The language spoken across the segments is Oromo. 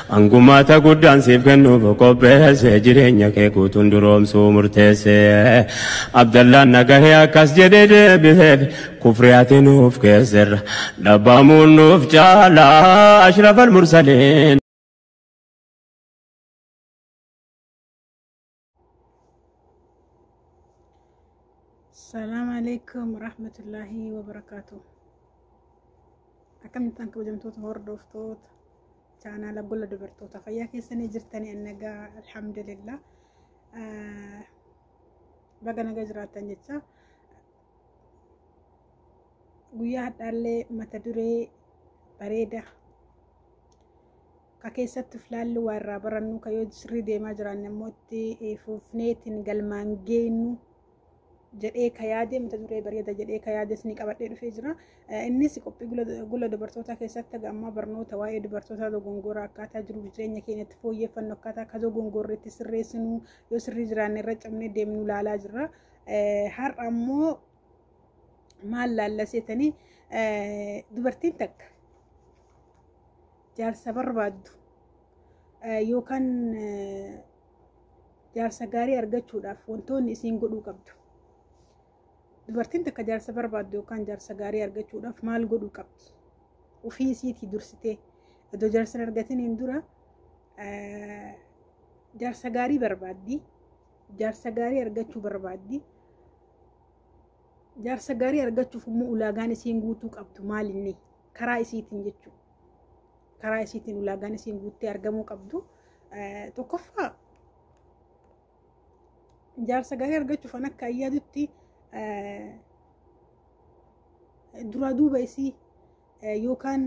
Angumata guddaan siif kennuuf qopheesse jireenya kee guutuun duroomsuu murteesse. Abdallaan nagahee akkas jedhee deebiseef kufriyaati nuuf keesserra dhabbaamuun nuuf caalaa ashrafal mursaliin. السلام عليكم ورحمة الله وبركاته. أكمل تنك بجمتوت هوردوفتوت كان على كل دبرتوت فياكي سنة جرتني النجا الحمد لله. بقى نجا جرات تنجتا ويا هاللي متدري بريدة كيسة فلال ورا برنو كيود سري دي ما جران موتي فوفنيت نقلمانجينو jedhee kayaade mata duree bareeda jedhee kayaade sini qabadhee dhufee jira. Innis qophii gula dubartoota keessatti gamma barnoota waa'ee dubartoota dogongora akkaataa jiruuf jireenya keenyatti fooyyeffannoo akkaataa akka dogongorreetti sirreessinu yoo sirrii jiraanne irra cabnee deemnu ilaalaa jirra. Har'a ammoo maal laallaseetanii dubartiin takka jaarsa barbaaddu yookaan jaarsa gaarii argachuudhaaf wantoonni isiin godhuu qabdu. dubartiin takka jaarsa barbaaddu yookaan jaarsa gaarii argachuudhaaf maal godhuu qabdi? Ofii isiitii dursitee iddoo jaarsa argataniin dura jaarsa gaarii barbaaddi. Jaarsa gaarii argachuu barbaaddi. Jaarsa gaarii argachuuf immoo ulaagaan isiin guutuu qabdu maalinni? Karaa isiitiin jechuudha. Karaa isiitiin ulaagaan isiin guuttee argamuu qabdu. Tokkoffaa jaarsa gaarii argachuuf an akka ayyaadutti dura duuba isii yookaan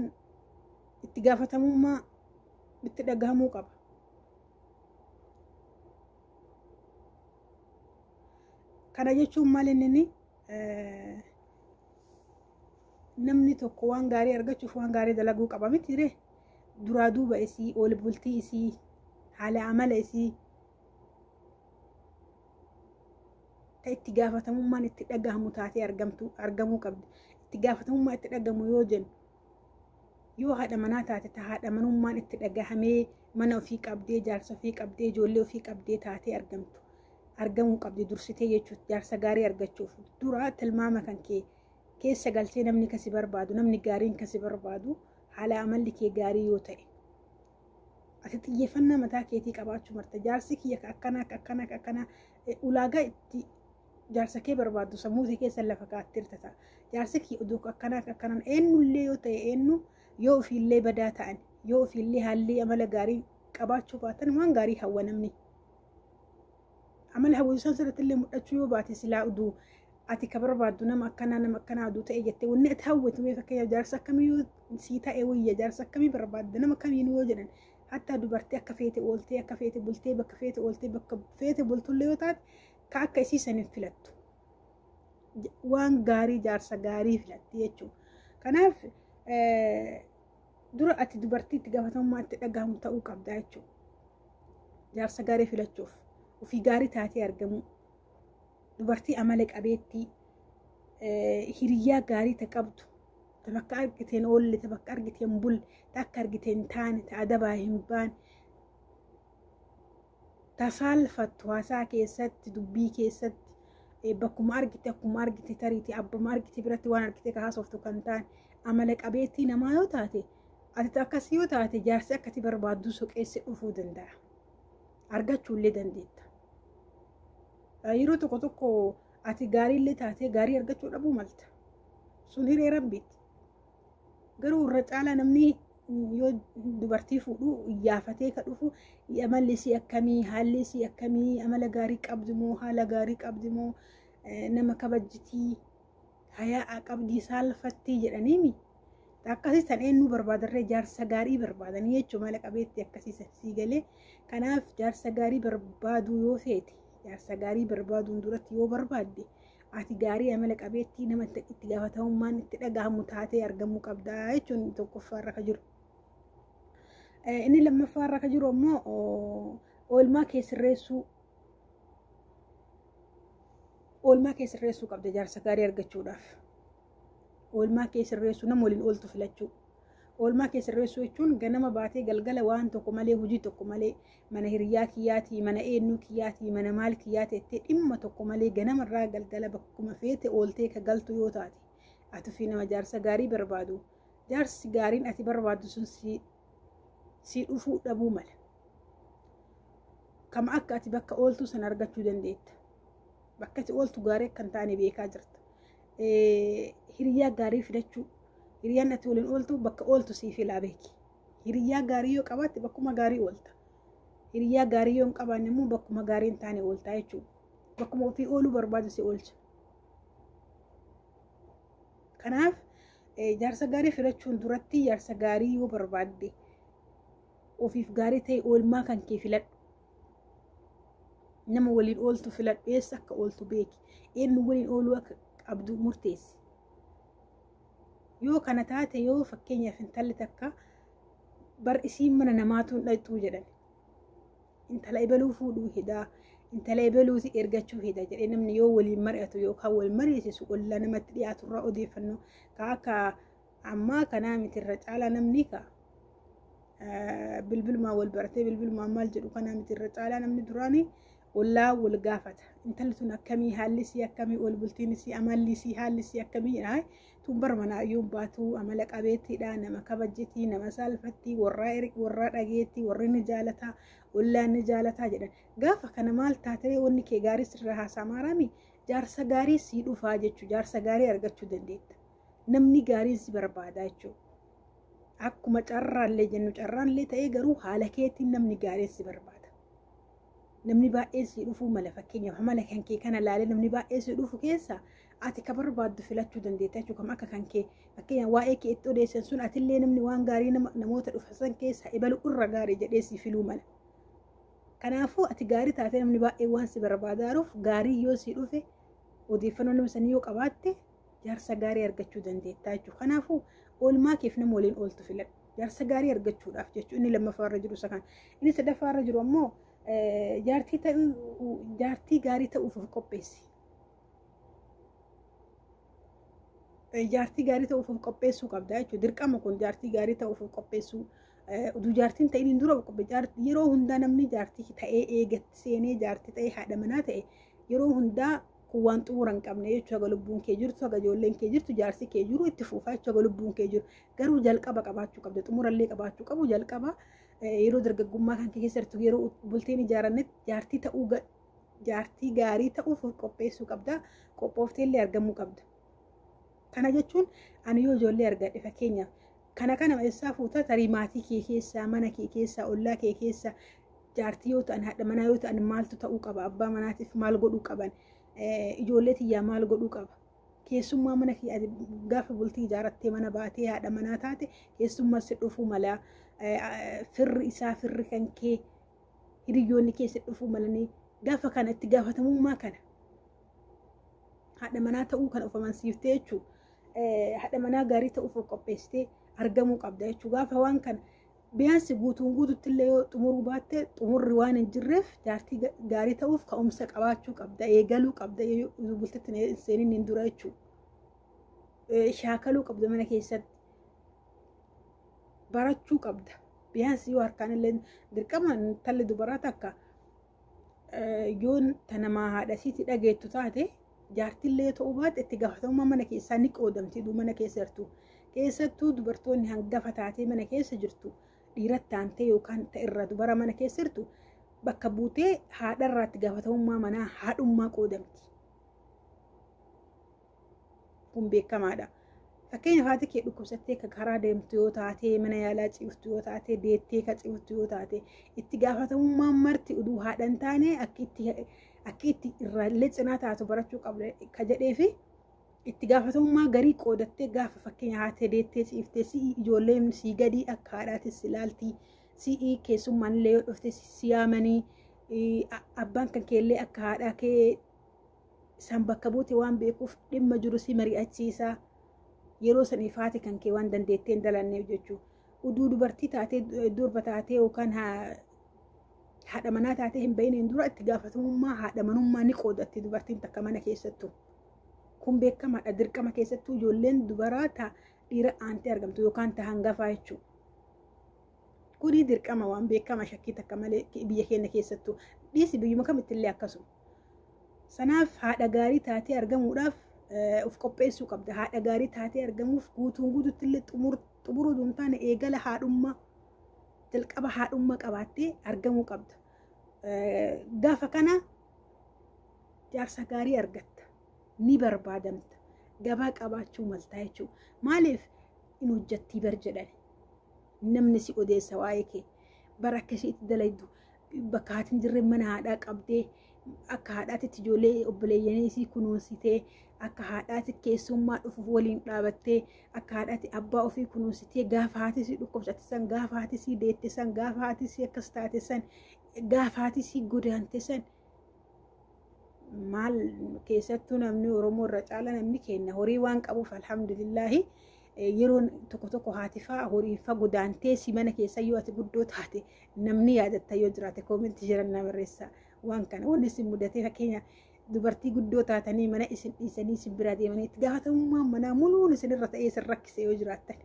itti gaafatamummaa itti dhagahamuu qaba. Kana jechuun maal inni namni tokko waan gaarii argachuuf waan gaarii dalaguu qaba miti ree? Dura duuba isii, ol bultii isii, haala amala isii itti gaafatamummaan itti dhagahamu taatee argamuu qabdi. Itti gaafatamummaa itti dhagahamu yoo jennu yoo haadha manaa taate haadha manummaan itti dhagahamee mana ofii qabdee jaarsa ofii qabdee ijoollee ofii qabdee taatee argamuu qabdi dursitee jechuudha. Jaarsa gaarii argachuuf dura tilmaama kan kee keessa galchee namni kasi barbaadu namni gaariin kasi barbaadu haala amalli kee gaarii yoo ta'e ati xiyyeeffannaa mataa keetii qabaachuu marta. Jaarsi kiyya akkana ulaagaa itti jaarsa kee barbaaddu sammuu keessa lafa kaa'atteerta ta'a. Jaarsi kee oduu akkanaan eenyullee yoo ta'e eenyu yoo ofiillee badaa ta'an yoo ofiillee haalli amala gaarii qabaachuu baatan waan gaarii hawwa namni. Amala hawwisan sirriittillee mul'achuu yoo baate silaa oduu ati ka barbaaddu nama akkanaa oduu ta'e jettee wanni ati hawwatu mee fakkeenyaaf jaarsa akkamiyyuu sii ta'e wayya jaarsa akkamii barbaadda nama kamiinuu yoo jedhan hatta dubartii akka feete ooltee akka feete bultee bakka feete ooltee bakka feete bultullee yoo taate ka akka isii saniin filattu waan gaarii jaarsa gaarii filatti jechuudha. Kanaaf dura ati dubartii itti gaafatamummaa itti dhagahamu ta'uu qabda jechuudha. Jaarsa gaarii filachuuf ofii gaarii taatee argamu dubartii amala qabeettii hiriyaa gaarii ta qabdu ta bakka argiteen oolle ta bakka argiteen bulle ta akka argiteen taane ta adabaa hin baane ta saalfattu haasaa keessatti dubbii keessatti bakkuma argite akkuma argite tariitii abbuma argite biratti waan argite ka haasoftu kan taane amala qabeettii namaa yoo taate ati akkasii yoo taate jaarsi akkati barbaaddu soqeesse dhufuu danda'a. Argachuullee dandeetta. Yeroo tokko ati gaariillee taatee gaarii argachuu dhabuu malta. Sun hiree rabbiiti. Garuu irra caalaa namni yoo dubartii fuudhu iyyaafatee ka dhufu amalli isii akkamii haalli isii akkamii amala gaarii qabdi moo haala gaarii qabdi moo nama kabajjitii hayaa qabdii saalfattii jedhaniimi. Akkasii tan eenyu barbaadarree jaarsa gaarii barbaadanii jechuun mala qabeetti akkasii sii galee. Kanaaf jaarsa gaarii barbaaduu yoo feete jaarsa gaarii barbaaduun duratti yoo barbaadde ati gaarii amala qabeettii nama itti gaafatamummaan itti dhagahamu taatee argamuu qabda jechuun tokkoffaarra ka jiru. Inni lammaffaarra ka jiru ammoo oolmaa kee sirreessuu qabda jaarsa gaarii argachuudhaaf. Oolmaa kee sirreessuu nama waliin ooltu filachuu. oolmaa kee sirreessuu jechuun ganama baatee galgala waan tokko malee hojii tokko malee mana hiriyaa kiyyaatii mana eenyu kiyyaatii mana maal kiyyaati ettee dhimma tokko malee ganamarraa galgala bakkuma feete ooltee ka galtu yoo taate ati fi nama jaarsa gaarii barbaadu jaarsi gaariin ati barbaaddu sun si dhufuu dhabuu mala. Kama akka ati bakka ooltuu san argachuu dandeetta. Bakka ati ooltu gaarii akka hin taane beekaa jirta. Hiriyaa gaarii fidachuu hiriyaan ati waliin ooltu bakka ooltu siif ilaa beeki. Hiriyaa gaarii yoo qabaatte bakkuma gaarii oolta. Hiriyaa gaarii yoo hin qabaanne immoo bakkuma gaarii hin taane ooltaa jechuudha. Bakkuma ofii ooluu barbaadu si oolcha. Kanaaf jaarsa gaarii filachuun duratti jaarsa gaarii yoo barbaadde ofiif gaarii ta'e oolmaa kan kee filadhu. Nama waliin ooltu filadhu eessa akka ooltu beeki. Eenyu waliin ooluu akka qabdu murteessi. Yoo kana taate yoo fakkeenyaaf intalli takka bar isiin mana namaatuun dhaqxuu jedhan. Intala ebaluu fuudhuu hidaa. Intala ebaluuti ergachuu hida jedhee namni yoo waliin mari'atu yookaan wal mariisisu olla namatti dhiyaatu irraa odeeffannoo ka akka ammaa kanaa miti irra caalaa namni ka bilbilumaan wal baratee bilbilumaan maal jedhu kanaa miti irra caalaa namni duraanii ollaa wal gaafata. Intalli tun akkamii haalli isii akkamii ol bultiin isii amalli isii haalli isii akkamii tun barmanaa iyyuu baatu amala qabeettiidha nama kabajjetii nama saalfattii warraa dhageettii warri ni jaalataa ollaan ni jaalataa jedhan. Gaafa kana maal taatee wanni kee gaarii sirra haasaamaarami jaarsa gaarii sii dhufaa jechuu jaarsa gaarii argachuu dandeetta. Namni gaarii si barbaada jechuudha. Akkuma carraallee jennu carraallee ta'ee garuu haala keetiin namni gaarii si barbaada. Namni baay'ee si dhufu mala fakkeenyaaf amala kan kee kana laalee namni baay'ee si dhufu keessa ati ka barbaaddu filachuu dandeetta jechuudha. Kam akka kan kee fakkeenyaaf waa'ee kee itti odeessan sun atillee namni waan gaarii namoota dhufan keessa ebalu irra gaarii jedhee si filuu mala. Kanaafuu ati gaarii taatee namni baay'ee waan si barbaadaaruuf gaarii yoo si dhufe odeeffannoo nama sanii yoo qabaatte jaarsa gaarii argachuu dandeetta jechuudha. Kanaafuu oolmaa keef nama waliin ooltu filadhu. Jaarsa gaarii argachuudhaaf jechuudha. Inni lammaffaarra jiru isa kana. Inni sadaffaarra jiru ammoo jaartii gaarii ta'uuf of qopheessi. Jaartii gaarii ta'uuf of qopheessuu qabda jechuudha. Dirqama kun jaartii gaarii ta'uuf of qopheessuu. Uduu jaartiin ta'in dura yeroo hundaa namni jaartii ta'ee eegatti seenee jaartii ta'ee haadha manaa ta'e yeroo hundaa kun waan xumura hin qabne jechuudha. Haga lubbuun kee jirtu haga ijoolleen kee jirtu jaarsi kee jiru itti fuufaa jechuudha. Haga lubbuun kee jiru garuu jalqaba qabaachuu qabda. Xumurallee qabaachuu qabu jalqaba yeroo dargaggummaa kan kee keessattuu yeroo bultiin ijaarannetti jaartii gaarii ta'uuf qopheessuu qabda. Qophoofteellee argamuu qabda. Kana jechuun ani yoo ijoollee argadhe fakkeenyaaf kana eessaa fuuta tarii maatii kee keessaa mana kee keessaa ollaa kee keessaa jaartii yoo ta'an haadha manaa yoo ta'an maaltu ta'uu qaba abbaa manaatiif maal godhuu qaban ijoollee tiyyaa maal godhuu qaba keessummaa mana kee gaafa bultii ijaarattee mana baatee haadha manaa taate keessummaa si dhufuu mala firri isaa firri kan kee hiriyoonni kee si dhufuu malanii gaafa kana itti gaafatamummaa kana haadha manaa ta'uu kan of amansiiftee jechuudha. Haadha manaa gaarii ta'uuf qopheessitee argamuu qabda jechuudha. Gaafa waan kana biyaansi guutuutti illee yoo xumuruu baatte xumurri waan hin jirreef jaartii gaarii ta'uuf ka'umsa qabaachuu qabda. Eegaluu qabda bultitti seenin hin dura jechuudha. Shaakaluu qabda mana keessatti. Barachuu qabda. Biyaansi yoo harkaan illee dirqama talli dubaraa takka yoo tanamaa haadha isiitti dhageettu taate jaartillee ta'uu baate itti gaafatamummaa mana keessaa ni qoodamti mana keessa jirtu. Keessattuu dubartoonni hangafa taatee mana keessa jirtu dhiiratti taantee yookaan ta'irra dubara mana keessa jirtu bakka buutee haadharraa itti gaafatamummaa manaa haadhummaa qoodamti. Kun beekamaadha. Fakkeenyaaf haati kee dhukkubsattee karaa deemtu yoo taate mana yaalaa ciiftu yoo taate deettee ka ciiftu yoo taate itti gaafatamummaan marti uduu haadhan taane akka itti irraallee cinaa taatu barachuu qabda ka jedheefi itti gaafatamummaa garii qoodattee gaafa fakkeenya haatee deettee ciiftee si'i ijoolleen sii gadii akka haadhaatis ilaaltii si'i keessummaan illee yoo dhufte si yaamanii abbaan kan keellee akka haadhaa kee san bakka buute waan beekuuf dhimma jiru si mari'achiisaa yeroo saniif haati kan kee waan dandeettee hin dalanneef jechuudha. Uduu dubartii taatee durba taatee yookaan haadha manaa taatee hin bahin dura itti gaafatamummaa haadha manummaa ni qoodatti dubartiin takka mana keessattuu. Kun beekamaadha. Dirqama keessattuu ijoolleen dubaraa dhiira aantee argamtu yookaan ta hangafaa jechuudha. Kuni dirqama waan beekama shakkii takka malee biyya keenya keessattuu dhiisi biyyuma kamittillee akkasuma. Sanaaf haadha gaarii taatee argamuudhaaf of qopheessuu qabda. Haadha gaarii taatee argamuuf guutuutti illee xumuruu duun taane eegala haadhummaa jalqaba haadhummaa qabaattee argamuu qabda. Gaafa kana jaarsa gaarii argatta. Ni barbaadamta. Gabaa qabaachuu maltaa jechuudha. Maaliif in hojjattii bar jedhani. Namni si odeessa waa'ee kee bara akkasiitti dalaydu bakka haatiin jirre mana haadhaa qabdee akka haadhaatitti ijoollee obboleeyyanii isii kunuunsitee akka haadhaatti keessummaa dhufuuf waliin dhaabattee akka haadhaatti abbaa ofii kunuunsitee gaafa haati si dhukkubsatte san gaafa haati si deette san gaafa haati si akkas taate san gaafa haati si godaante san maal keessattuu namni Oromoo irra caala namni kenna horii waan qabuuf alhamdulillaahi yeroon tokko haatifaa horiifa godaantee si mana keessa yoo ati guddoo taate namni yaadatta yoo jiraate koomentii jiran nama barreessa waan kana wanni isin mudatee fakkeenya dubartii guddoo taatanii mana isin dhiisanii isin bira deemanii itti gaafatamummaan manaa muluun isin irra ta'ee isin rakkise yoo jiraattan.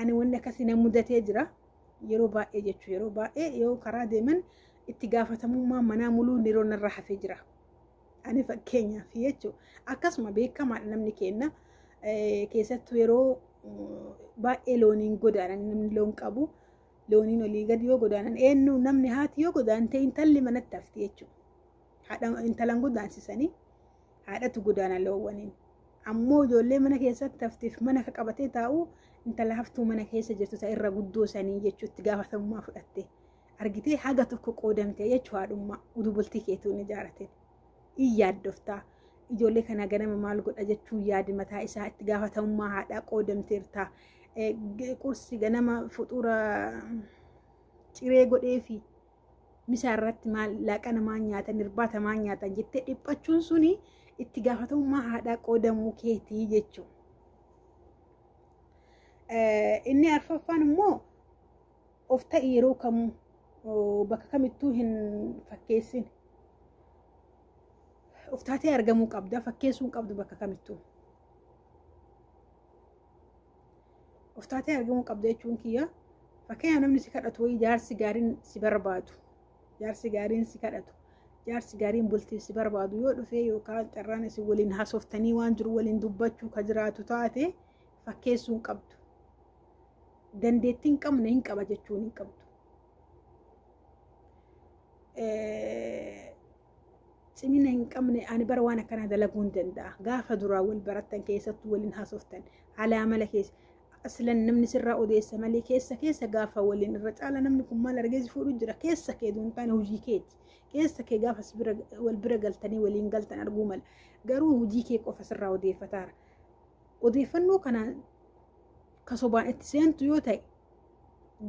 Ani wanni akkasii na mudatee jira yeroo baay'ee jechuudha yeroo baay'ee yoo karaa deeman itti gaafatamummaan manaa muluun yeroo narra hafee jira. Ani fakkeenyaaf jechuudha akkasuma beekamaadha namni kenna keessattuu yeroo baay'ee looniin godaanan namni loon qabu looniin olii gadi yoo godaanan eenyu namni haati yoo godaante intalli manatti hafti jechuudha. Haadha intalan godaansisanii haadhatu godaana loowwaniin ammoo ijoollee mana keessatti haftiif mana ka qabatee taa'u intala haftuu mana keessa jirtu ta'e irra guddoo sanii jechuutti gaafatamummaa fudhatte argitee haga tokko qoodamte jechuudha haadhummaa uduu bultii keetuun ijaarate. Iyyaadoftaa ijoollee kana ganama maal godha jechuun yaadi mataa isaa itti gaafatamummaa haadhaa qoodamteerta. Qursi ganama fuxura ciree godhee fi misaa irratti maal laaqa namaa nyaatan irbaata namaa nyaatan jettee dhiphachuun suni itti gaafatamummaa haadhaa qoodamuu keetii jechuudha. Inni arfaffaan immoo of ta'i yeroo kamuu bakka kamittuu hin fakkeessin. Of taatee argamuu qabda fakkeessuun qabdu bakka kamittuu. Of taatee argamuu qabda jechuun kiyya fakkeenya namni si kadhatu wayii jaarsi gaariin si barbaadu. Jaarsi gaariin si kadhatu. Jaarsi gaariin bultiif si barbaadu yoo dhufee yookaan carraan isin waliin haasoftanii waan jiru waliin dubbachuu ka jiraatu taate fakkeessuun qabdu. Dandeettiin qabna hin qaba jechuun hin qabdu. Cimina hin qabne ani bara waan akkana dalaguu hin danda'a. Gaafa duraa wal barattan keessattuu waliin haasoftan haala amala keessa aslan namni sirraa odeessa malee keessa gaafa waliin irra caala namni kun maal argee si fuudhu jira keessa kee duuntaan hojii keeti. Keessa kee gaafa wal bira galtanii waliin galtan arguu mala garuu hojii kee qofa sirraa odeeffataara. Odeeffannoo kana kasobaan itti seentu yoo ta'e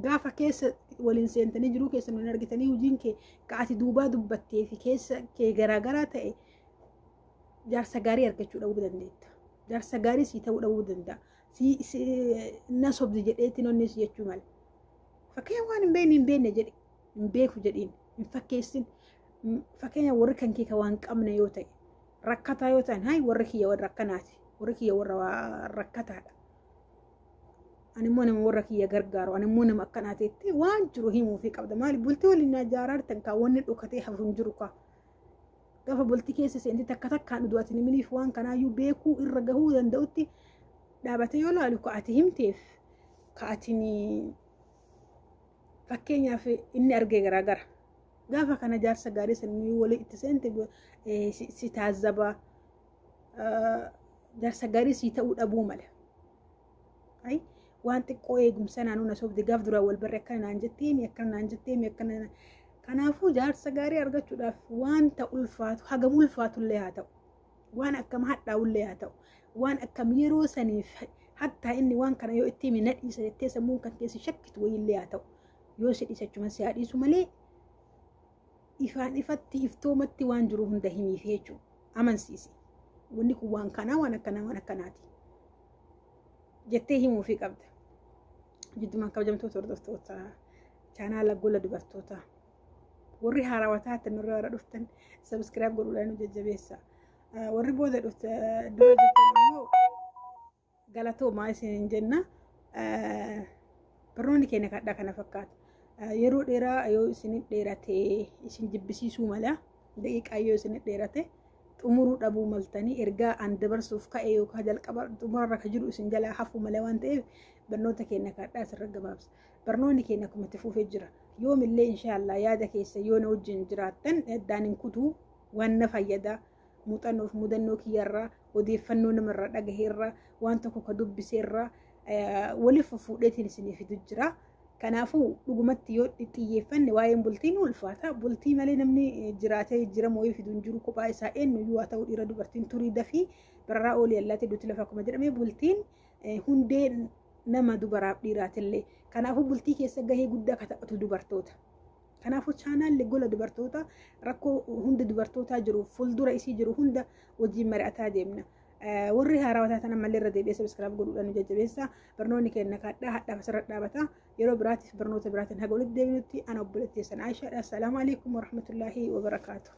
gaafa keessa waliin seentanii jiruu keessa nun argitanii hojiin kee ka'ati duubaa dubbattee fi keessa kee garaagaraa ta'e jaarsa gaarii argachuu dhabuu dandeetta. Jaarsa gaarii sii ta'uu dhabuu danda'a. Na sobdi jedheetti nonnis jechuu mala. Fakkeenya waan hin beekne jedhe hin beeku jedhiin hin fakkeessin. Fakkeenya warri kan kee waan qabne yoo ta'e rakkataa yoo ta'an hayi warri kiyya warra akkanaati. Warri kiyya warra rakkataadha. Ani immoo nama warra kiyya gargaaru ani immoo nama akkanaateetti waan jiru himuu fi qabda maali bultii waliin ijaarartan kaawwanni dhokatee hafu hin jiru kaa. Gaafa bultii keessa seenti takka takkaan dhugaati niminiif waan kanaayyuu beekuu irra gahuu danda'utti dhaabatee yoo laalu ka'ati himteef ka'atiin fakkeenyaaf inni argee garaagara. Gaafa kana jaarsa gaarii sanii walii itti seente si taazzaba jaarsa gaarii si ta'uu dhabuu mala. Ay waan xiqqoo eegumsa naannoo na sobdi gaaf duraa wal barre akkana naan jetteemi akkana kanaafuu jaarsa gaarii argachuudhaaf wanta ulfaatu hagam ulfaatullee haa ta'u waan akkam hadhaa'ullee haa ta'u waan akkam yeroo saniif hattaa inni waan kana yoo itti himi nadhiisa jettee sammuun kan keessi shakkitu wayillee haa ta'u yoo si dhiisachuma si haadhiisu malee ifaan ifatti iftoomatti waan jiru hunda himiif jechuudha amansiisi wanni kun waan kanaa waan akkanaati jettee himuu fi qabda. Jiddumaan kabajamtoota hordoftoota chaanaala Gola Dubartootaa warri haarawwataa tan irra dhuftan subscribe godhuudhaan nu jajjabeessa. warri booda dhufte dura jirtan immoo galatoomaa isin jenna. Barnoonni keenya kadhaa kana fakkaata. Yeroo dheeraa yoo isin dheerate isin jibbisiisuu mala daqiiqaa yoo isin dheerate xumuruu dhabuu maltanii ergaa an dabarsuuf ka'e yookaan jalqaba xumurarra ka jiru isin jalaa hafuu mala waan ta'eef barnoota keenya kadhaa asirra gabaabsa. Barnoonni keenya akkuma itti fufee jira. Yoomillee inshaallah yaada keessa yoo na wajjin jiraattan addaan hin kutuu waan na fayyada. Muuxannoof mudannoo kiyyarraa odeeffannoo namarraa dhagaheerraa waan tokko ka dubbiseerraa waliif fuudheetiin isiniif fidu jira. Kanaafuu dhugumatti yoo xiyyeeffanne waa'een bultiin ulfaata. Bultii malee namni jiraatee jiramoo yoo fidu hin jiru kophaa isaa eenyu haa ta'u dhiira dubartiin turii dafii barraa oolii allaatee duuti lafa akkuma jedhame bultiin hundee nama dubaraaf dhiiraatillee. Kanaafuu bultii keessa gahee guddaa ka taphatu dubartoota. Kanaafuu chaanaalli gola dubartoota rakkoo hunda dubartootaa jiru fuuldura isii jiru hunda wajjin mari'ataa deemna. Warri haarawwataa tana mallee irra deebi'ee sabiskiraayib godhuudhaan nu jajjabeessa. Barnoonni keenya kadhaa hadhaaf asirra dhaabata. Yeroo biraatiif barnoota biraatiin haga walitti deebinutti ana obboleettii sana Aishaadha. Assalaamu alaikum warahmatullaahi wabarakaatuh.